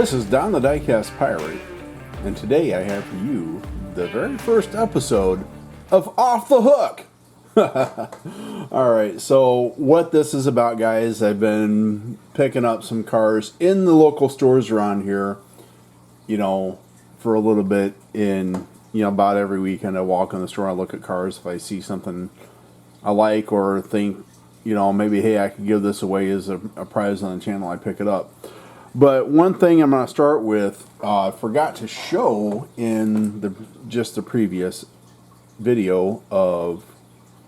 This is Don the Diecast Pirate, and today I have for you the very first episode of Off the Hook. Alright, so what this is about, guys, I've been picking up some cars in the local stores around here, you know, for a little bit. In, you know, about every weekend I walk in the store and look at cars. If I see something I like or think, you know, maybe, hey, I could give this away as a prize on the channel, I pick it up. But one thing I'm going to start with, I forgot to show in just the previous video of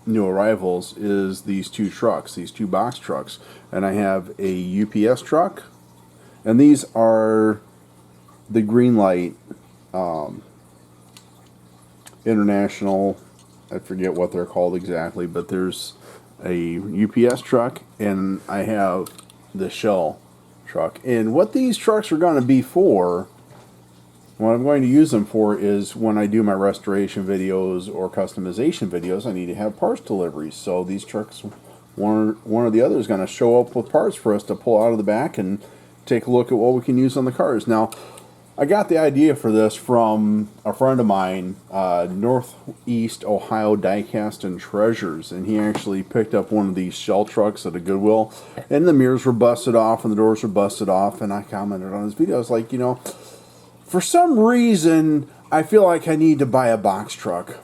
new arrivals, is these two trucks, these two box trucks. And I have a UPS truck, and these are the Greenlight International, I forget what they're called exactly, but there's a UPS truck, and I have the Shell truck. And what these trucks are going to be for, what I'm going to use them for, is when I do my restoration videos or customization videos, I need to have parts deliveries. So these trucks, one or the other, is going to show up with parts for us to pull out of the back and take a look at what we can use on the cars. Now, I got the idea for this from a friend of mine, Northeast Ohio Diecast and Treasures, and he actually picked up one of these Shell trucks at a Goodwill, and the mirrors were busted off and the doors were busted off, and I commented on his video. I was like, you know, for some reason I feel like I need to buy a box truck.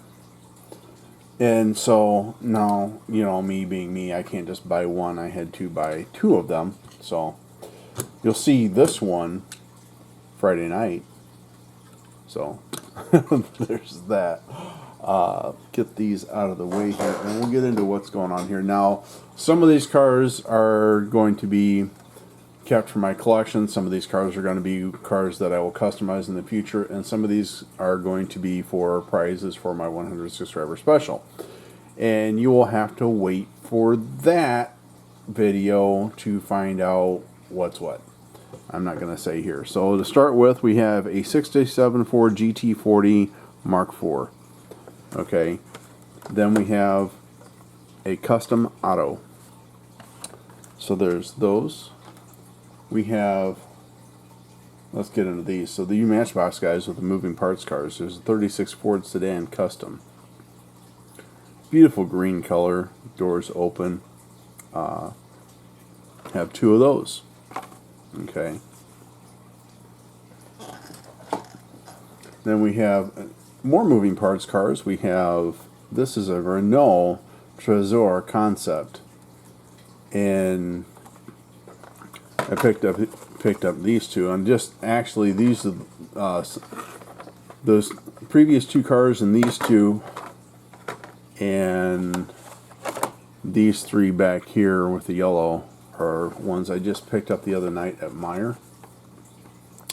And so, no, you know, me being me, I can't just buy one. I had to buy two of them. So you'll see this one Friday night. So there's that. Get these out of the way here, and we'll get into what's going on here. Now, some of these cars are going to be kept for my collection. Some of these cars are going to be cars that I will customize in the future, and some of these are going to be for prizes for my 100 subscriber special. And you will have to wait for that video to find out what's what. I'm not going to say here. So to start with, we have a 67 Ford GT40 Mark IV. Okay. Then we have a custom auto. So there's those. We have, let's get into these. So the Matchbox guys with the moving parts cars. There's a 36 Ford Sedan Custom. Beautiful green color. Doors open. Have two of those. Okay. Then we have more moving parts cars. We have, this is a Renault Trésor Concept, and I picked up these two, and just actually these are those previous two cars, and these two, and these three back here with the yellow are ones I just picked up the other night at Meijer.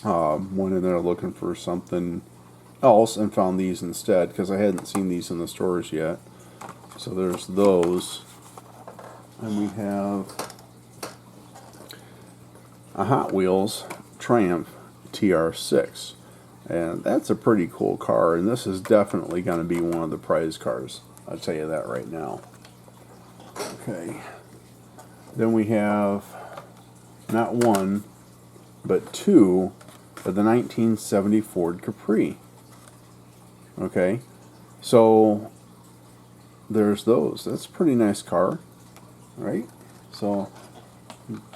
Went in there looking for something else and found these instead, because I hadn't seen these in the stores yet. So there's those. And we have a Hot Wheels Triumph Tr6. And that's a pretty cool car, and this is definitely going to be one of the prize cars. I'll tell you that right now. Okay. Then we have not one, but two of the 1970 Ford Capri. Okay, so there's those. That's a pretty nice car, right? So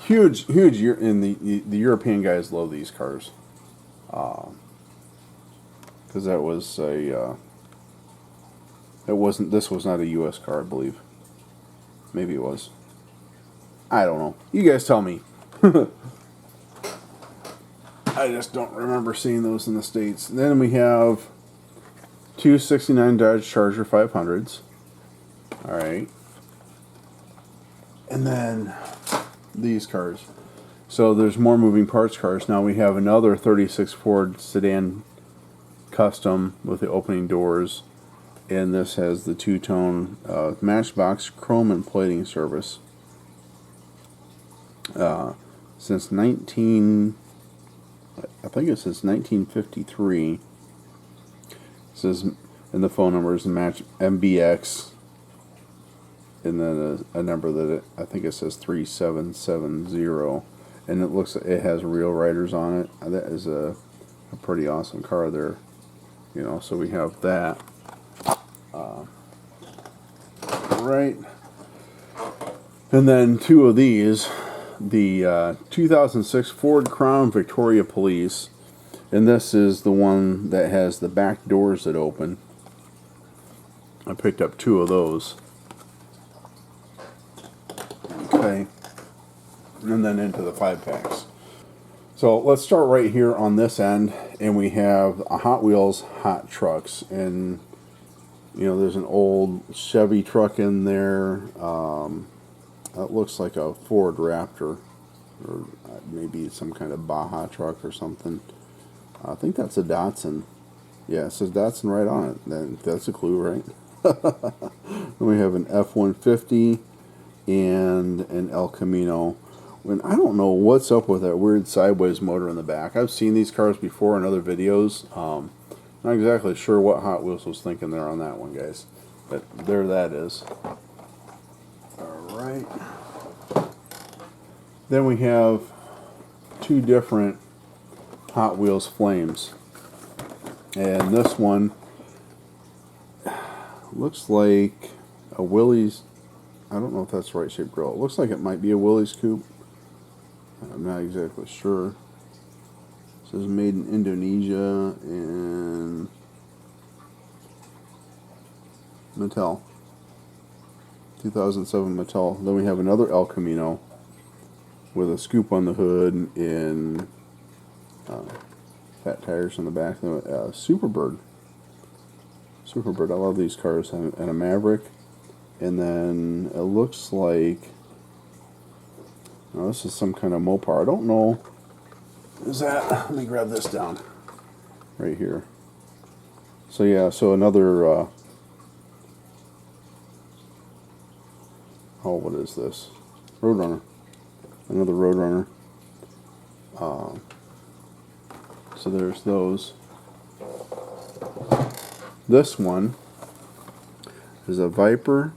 huge, and the European guys love these cars, because that was a this was not a U.S. car, I believe. Maybe it was. I don't know. You guys tell me. I just don't remember seeing those in the States. And then we have two 69 Dodge Charger 500s. Alright. And then these cars. So there's more moving parts cars. Now we have another 36 Ford Sedan Custom with the opening doors. And this has the two-tone Matchbox chrome and plating service. Since I think it says 1953. It says, and the phone number is match MBX, and then a number that I think it says 3770. and it has real riders on it. That is a pretty awesome car there, you know. So we have that. Right, and then two of these, the 2006 Ford Crown Victoria Police, and this is the one that has the back doors that open. I picked up two of those. Okay, and then into the 5-packs. So let's start right here on this end, and we have a Hot Wheels Hot Trucks, and you know, there's an old Chevy truck in there. That looks like a Ford Raptor, or maybe some kind of Baja truck or something. I think that's a Datsun. Yeah, it says Datsun right on it. Then that's a clue, right? Then we have an F-150 and an El Camino. And I don't know what's up with that weird sideways motor in the back. I've seen these cars before in other videos. Not exactly sure what Hot Wheels was thinking there on that one, guys. But there that is. Alright. Then we have two different Hot Wheels Flames. And this one looks like a Willys. I don't know if that's the right shaped grill. It looks like it might be a Willys coupe. I'm not exactly sure. It says made in Indonesia and Mattel. 2007 Mattel. Then we have another El Camino with a scoop on the hood and fat tires on the back. Superbird. Superbird. I love these cars. And a Maverick. And then it looks like, now this is some kind of Mopar. I don't know. Is that? Let me grab this down. Right here. So yeah, so another, oh, what is this? Roadrunner. Another Roadrunner. So there's those. This one is a Viper,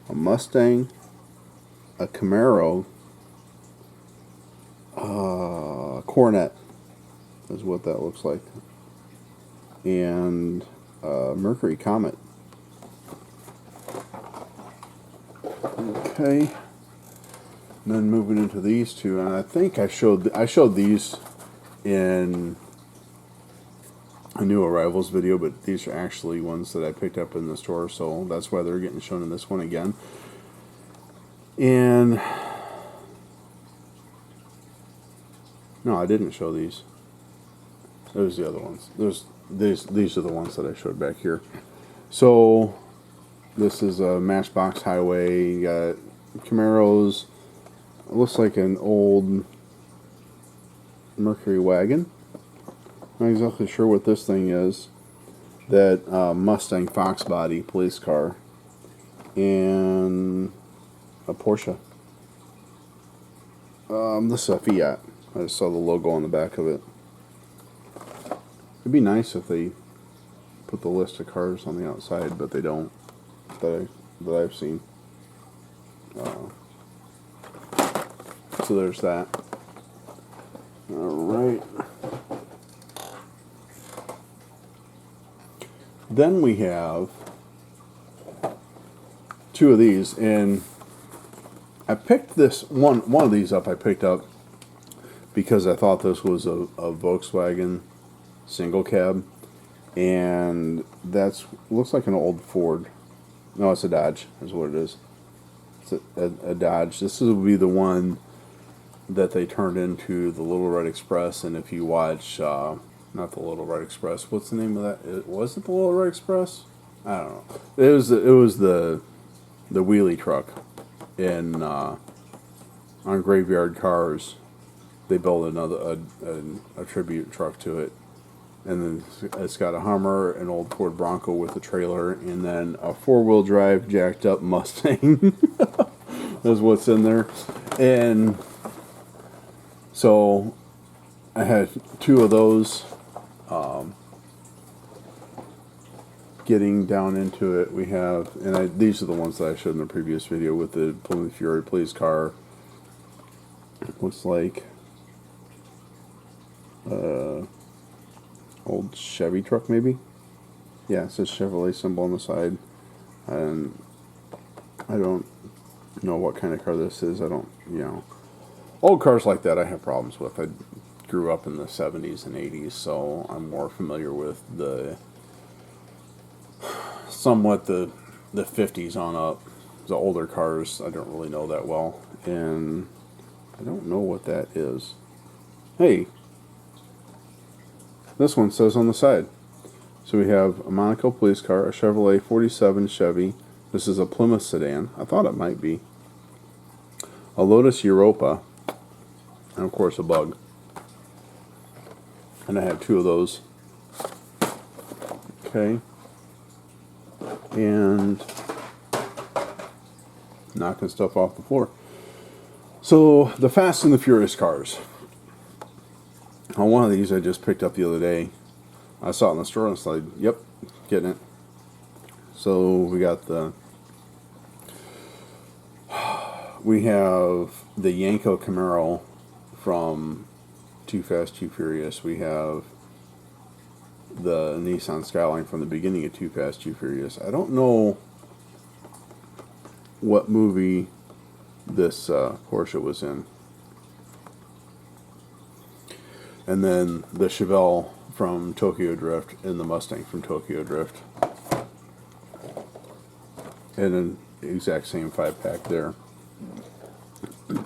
a Mustang, a Camaro, Coronet is what that looks like, and Mercury Comet. Okay, and then moving into these two, and I think I showed these in a new arrivals video, but these are actually ones that I picked up in the store, so that's why they're getting shown in this one again. And no, I didn't show these. Those are the other ones. These are the ones that I showed back here. So this is a Matchbox Highway. You got Camaros. It looks like an old Mercury wagon. Not exactly sure what this thing is. That Mustang Fox body police car. And a Porsche. This is a Fiat. I just saw the logo on the back of it. It'd be nice if they put the list of cars on the outside, but they don't. That I've seen. So there's that. Alright. Then we have two of these, and I picked this one of these up. I picked up because I thought this was a Volkswagen single cab, and looks like an old Ford. No, it's a Dodge, is what it is. It's a Dodge. This will be the one that they turned into the Little Red Express, and if you watch, not the Little Red Express, what's the name of that? Was it the Little Red Express? I don't know. It was the wheelie truck in on Graveyard Cars. They built a tribute truck to it, and then it's got a Hummer, an old Ford Bronco with a trailer, and then a 4-wheel drive jacked up Mustang. That's what's in there. And so I had two of those. Getting down into it, we have, and these are the ones that I showed in the previous video with the Plymouth Fury police car, Looks like old Chevy truck, maybe. Yeah, it says Chevrolet symbol on the side, and I don't know what kind of car this is. I don't, old cars like that I have problems with. I grew up in the 70s and 80s, so I'm more familiar with somewhat the 50s on up. The older cars I don't really know that well, and I don't know what that is. Hey, this one says on the side. So we have a Monaco police car, a Chevrolet 47 Chevy. This is a Plymouth sedan. I thought it might be. A Lotus Europa, and of course a Bug. And I have two of those. Okay. And knocking stuff off the floor. So the Fast and the Furious cars. On one of these I just picked up the other day. I saw it in the store and I was like, yep, getting it. So we got we have the Yanko Camaro from Too Fast, Too Furious. We have the Nissan Skyline from the beginning of Too Fast, Too Furious. I don't know what movie this Porsche was in. And then the Chevelle from Tokyo Drift and the Mustang from Tokyo Drift. And an exact same 5-pack there.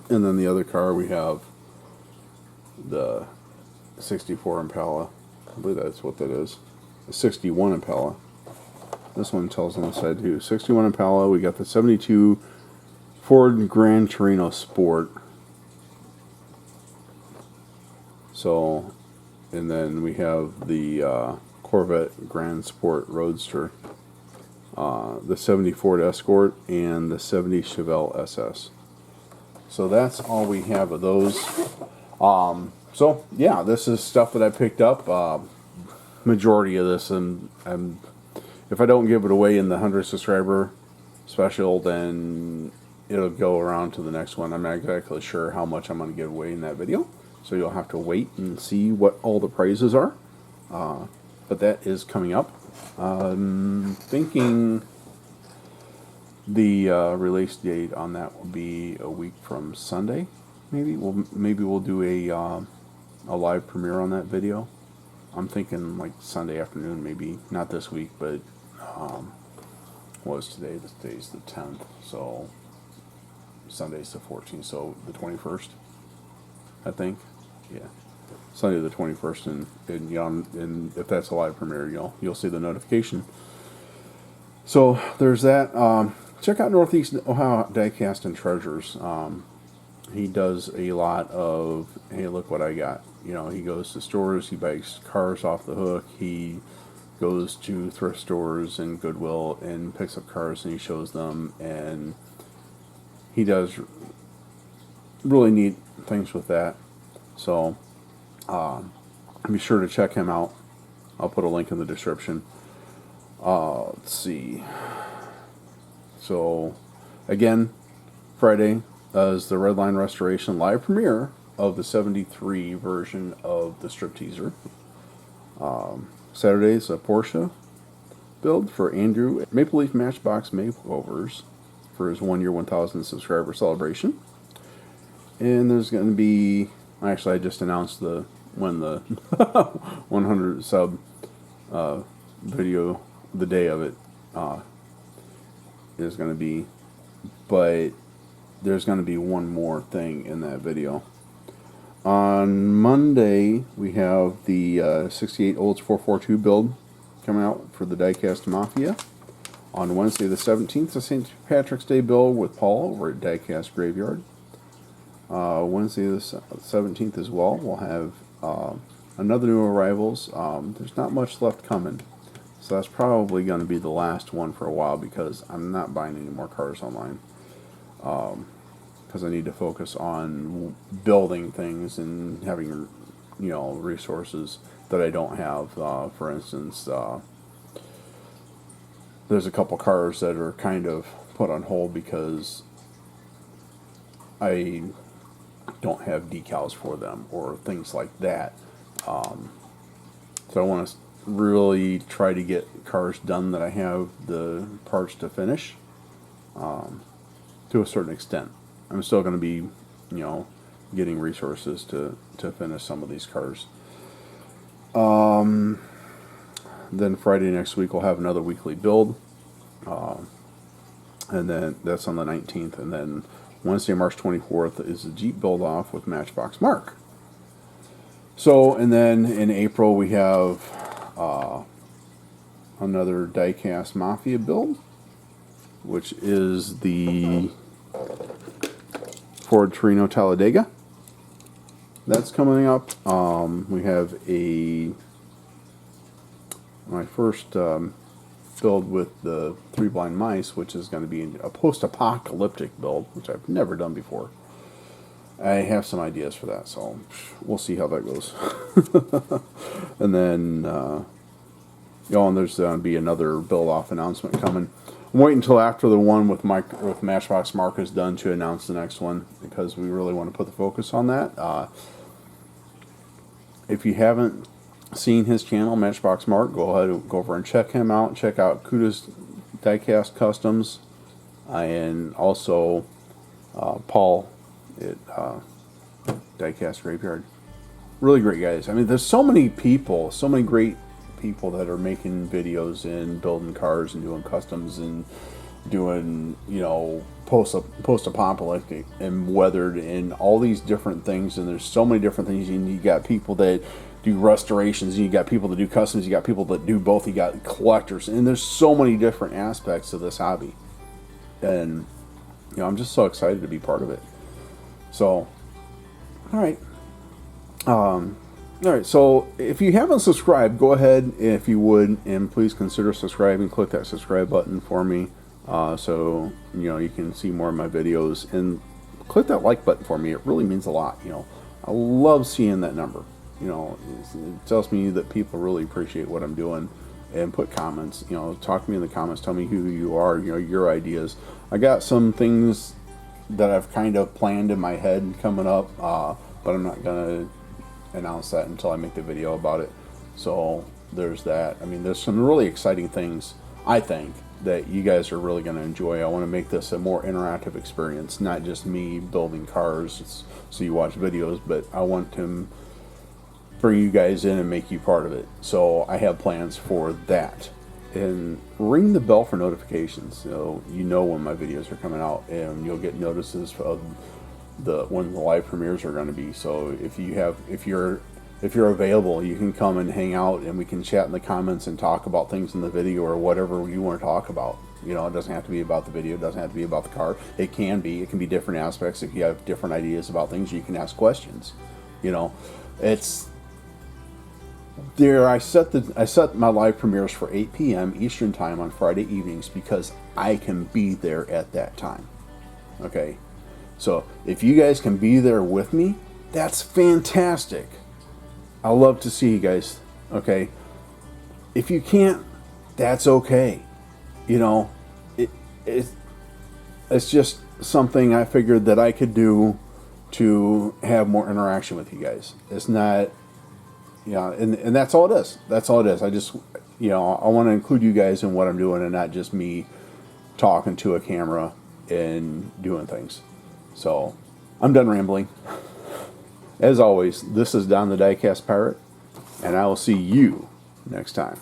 And then the other car we have the 64 Impala. I believe that's what that is. The 61 Impala. This one tells on the side too. 61 Impala. We got the 72 Ford Gran Torino Sport. So, and then we have the Corvette Grand Sport Roadster, the 70 Ford Escort, and the 70 Chevelle SS. So that's all we have of those. So yeah, this is stuff that I picked up. Majority of this, and if I don't give it away in the 100 subscriber special, then it'll go around to the next one. I'm not exactly sure how much I'm going to give away in that video, so you'll have to wait and see what all the prizes are. But that is coming up. Thinking the release date on that will be a week from Sunday. Maybe we'll do a live premiere on that video. I'm thinking like Sunday afternoon, maybe not this week, but what is today? This day's the 10th, so Sunday's the 14th, so the 21st, I think. Yeah, Sunday the 21st, and if that's a live premiere, you'll see the notification. So there's that. Check out Northeast Ohio Diecast and Treasures. He does a lot of, hey, look what I got. He goes to stores, he buys cars off the hook, he goes to thrift stores and Goodwill and picks up cars and he shows them, and he does really neat things with that. So be sure to check him out. I'll put a link in the description. Let's see. So again, Friday is the Redline Restoration live premiere of the 73 version of the Strip Teaser. Saturday's a Porsche build for Andrew Maple Leaf Matchbox Makeovers for his 1 year 1,000 subscriber celebration. And there's going to be, actually I just announced when the 100 sub video, the day of it is going to be, but there's going to be one more thing in that video. On Monday, we have the 68 Olds 442 build coming out for the Diecast Mafia. On Wednesday the 17th, the St. Patrick's Day build with Paul over at Diecast Graveyard. Wednesday the 17th as well, we'll have another new arrivals. There's not much left coming, so that's probably going to be the last one for a while because I'm not buying any more cars online. Because I need to focus on building things and having, resources that I don't have. For instance, there's a couple cars that are kind of put on hold because I don't have decals for them or things like that. So I want to really try to get cars done that I have the parts to finish, to a certain extent. I'm still going to be, getting resources to finish some of these cars. Then Friday next week we'll have another weekly build, and then that's on the 19th, and then Wednesday, March 24th is the Jeep build off with Matchbox Mark. So, and then in April we have another Diecast Mafia build, which is the Ford Torino Talladega. That's coming up. We have my first build with the 3 Blind Mice, which is going to be a post-apocalyptic build, which I've never done before. I have some ideas for that, so we'll see how that goes. And then, and there's going to be another build-off announcement coming. I'm waiting until after the one with Matchbox Mark is done to announce the next one, because we really want to put the focus on that. If you haven't seen his channel, Matchbox Mark, go ahead and go over and check him out. Check out Kuda's Diecast Customs, and also Paul at Diecast Graveyard. Really great guys. I mean, there's so many people, so many great people that are making videos and building cars and doing customs and doing, post-apocalyptic and weathered and all these different things. And there's so many different things. You got people that do restorations, and you got people that do customs, you got people that do both, you got collectors, and there's so many different aspects of this hobby. And, I'm just so excited to be part of it. So, alright. Alright, so if you haven't subscribed, go ahead, if you would, and please consider subscribing. Click that subscribe button for me, so, you can see more of my videos. And click that like button for me. It really means a lot, I love seeing that number. It tells me that people really appreciate what I'm doing. And put comments, talk to me in the comments. Tell me who you are, your ideas. I got some things that I've kind of planned in my head coming up, but I'm not going to announce that until I make the video about it. So there's that. I mean, there's some really exciting things, I think, that you guys are really going to enjoy. I want to make this a more interactive experience, not just me building cars so you watch videos, but I want to bring you guys in and make you part of it. So I have plans for that. And ring the bell for notifications, so you know when my videos are coming out, and you'll get notices of when the live premieres are going to be. So if you're available, you can come and hang out, and we can chat in the comments and talk about things in the video or whatever you want to talk about. It doesn't have to be about the video, it doesn't have to be about the car. It can be different aspects. If you have different ideas about things, you can ask questions. It's there. I set my live premieres for 8 p.m. Eastern time on Friday evenings because I can be there at that time. Okay, so if you guys can be there with me, that's fantastic. I love to see you guys. Okay, if you can't, that's okay. It's just something I figured that I could do to have more interaction with you guys. It's not. And that's all it is. That's all it is. I just, I want to include you guys in what I'm doing, and not just me talking to a camera and doing things. So, I'm done rambling. As always, this is Don the Diecast Pirate, and I will see you next time.